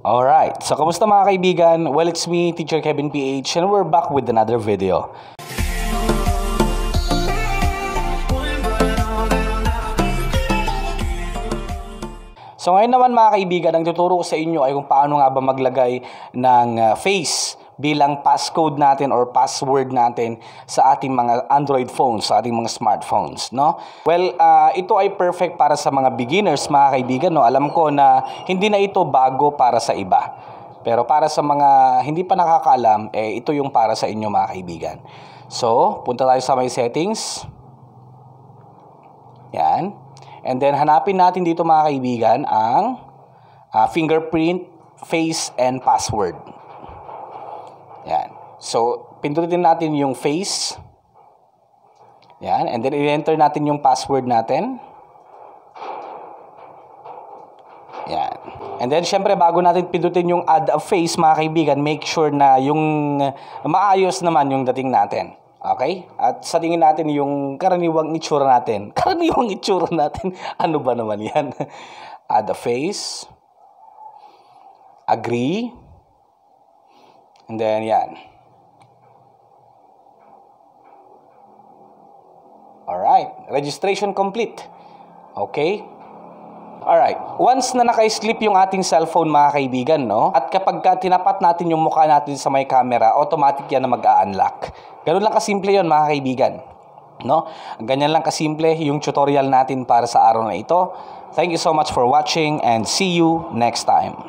Alright, so kamusta mga kaibigan? Well, it's me, Teacher Kevin PH, and we're back with another video. So ngayon naman mga kaibigan, ang tuturo ko sa inyo ay kung paano nga ba maglagay ng face bilang passcode natin or password natin sa ating mga Android phones, sa ating mga smartphones, no? Well, ito ay perfect para sa mga beginners mga kaibigan, no? Alam ko na hindi na ito bago para sa iba. Pero para sa mga hindi pa nakakaalam, ito yung para sa inyo mga kaibigan. So, punta tayo sa my settings. Yan. And then, hanapin natin dito mga kaibigan ang fingerprint, face, and password. Yan. So, pindutin natin yung face. Yan. And then, i-enter natin yung password natin. Yan. And then, syempre, bago natin pindutin yung add a face, mga kaibigan, make sure na yung maayos naman yung dating natin. Okay? At sa tingin natin yung karaniwang itsura natin. Karaniwang itsura natin. Ano ba naman yan? Add a face. Agree. And then, yan. Alright. Registration complete. Okay? Alright. Once na naka-sleep yung ating cellphone, mga kaibigan, no? At kapag tinapat natin yung mukha natin sa may camera, automatic yan na mag-a-unlock. Ganun lang kasimple yun, mga kaibigan. No? Ganyan lang kasimple yung tutorial natin para sa araw na ito. Thank you so much for watching and see you next time.